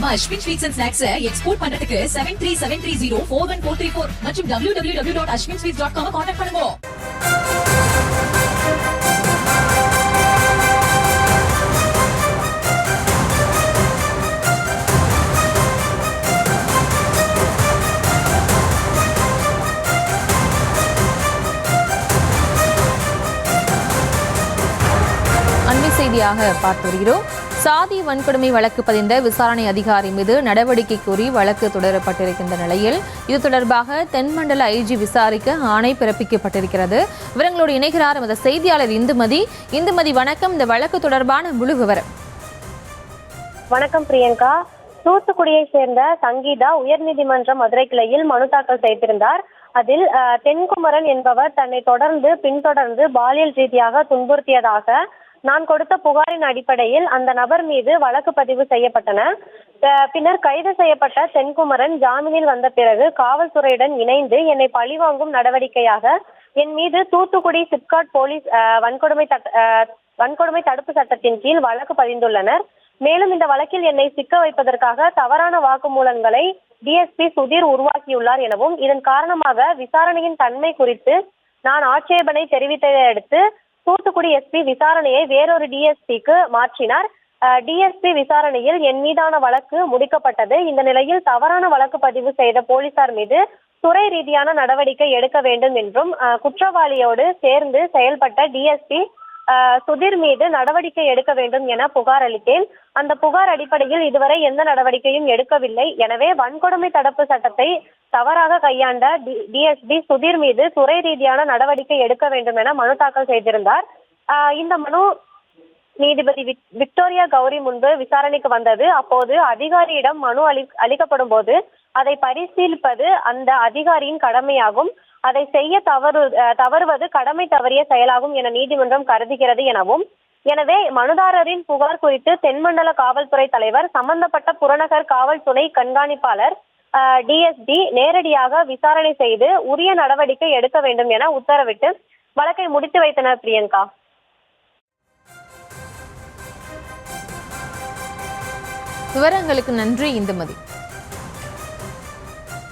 நம்ம Ashwin sweets and snacks export பண்றதுக்கு 7373041434 மற்றும் www.ashwinsweets.com கான்டாக்ட் பண்ணுங்க. அண்மை செய்தியாக பார்த்து வருகிறோம். சாதி வன்கொடுமை வழக்கு பதிந்த விசாரணை அதிகாரி மீது நடவடிக்கை கோரி வழக்கு தொடரப்பட்டிருக்கின்ற நிலையில் இது தொடர்பாக தென்மண்டல ஐஜி விசாரிக்க ஆணை பிறப்பிக்கப்பட்டிருக்கிறது. விவரங்களோடு இணைகிறார் எமது செய்தியாளர் இந்துமதி. இந்துமதி, வணக்கம். இந்த வழக்கு தொடர்பான முழு விவரம். வணக்கம் பிரியங்கா. தூத்துக்குடியை சேர்ந்த சங்கீதா உயர்நீதிமன்ற மதுரை கிளையில் மனு தாக்கல் செய்திருந்தார். அதில் தென்குமரன் என்பவர் தன்னை பின்தொடர்ந்து பாலியல் ரீதியாக துன்புறுத்தியதாக நான் கொடுத்த புகாரின் அடிப்படையில் அந்த நபர் மீது வழக்கு பதிவு செய்யப்பட்டன. பின்னர் கைது செய்யப்பட்ட தென்குமரன் ஜாமீனில் வந்த பிறகு காவல்துறையுடன் இணைந்து என்னை பழிவாங்கும் நடவடிக்கையாக என் மீது தூத்துக்குடி சிப்காட் போலீஸ் வன்கொடுமை தடுப்பு சட்டத்தின் கீழ் வழக்கு பதிந்துள்ளனர். மேலும் இந்த வழக்கில் என்னை சிக்க வைப்பதற்காக தவறான வாக்குமூலங்களை டிஎஸ்பி சுதீர் உருவாக்கியுள்ளார் எனவும் இதன் காரணமாக விசாரணையின் தன்மை குறித்து நான் ஆட்சேபனை தெரிவித்ததை அடுத்து தூத்துக்குடி எஸ்பி விசாரணையை வேறொரு டிஎஸ்பிக்கு மாற்றினார். டிஎஸ்பி விசாரணையில் என் மீதான வழக்கு முடிக்கப்பட்டது. இந்த நிலையில் தவறான வழக்கு பதிவு செய்த போலீசார் மீது துறை ரீதியான நடவடிக்கை எடுக்க வேண்டும் என்றும் குற்றவாளியோடு சேர்ந்து செயல்பட்ட டிஎஸ்பி சுதீர் மீது நடவடிக்கை எடுக்க வேண்டும் என புகார் அளித்தேன். அந்த புகார் அடிப்படையில் இதுவரை எந்த நடவடிக்கையும் எடுக்கவில்லை. எனவே வன்கொடுமை தடுப்பு சட்டத்தை தவறாக கையாண்ட டிஎஸ்பி சுதீர் மீது துறை ரீதியான நடவடிக்கை எடுக்க வேண்டும் என மனு தாக்கல் செய்திருந்தார். இந்த மனு நீதிபதி விக்டோரியா கௌரி முன்பு விசாரணைக்கு வந்தது. அப்போது அதிகாரியிடம் மனு அளிக்கப்படும் போது அதை பரிசீலிப்பது அந்த அதிகாரியின் கடமையாகும். அதை செய்ய தவறுவது கடமை தவறிய செயலாகும் என நீதிமன்றம் கருதுகிறது எனவும், எனவே மனுதாரரின் புகார் குறித்து தென்மண்டல காவல்துறை தலைவர், சம்பந்தப்பட்ட புறநகர் காவல் துணை கண்காணிப்பாளர் டிஎஸ்பி நேரடியாக விசாரணை செய்து உரிய நடவடிக்கை எடுக்க வேண்டும் என உத்தரவிட்டு வழக்கை முடித்து வைத்தனர். பிரியங்கா, விவரங்களுக்கு நன்றி இந்துமதி.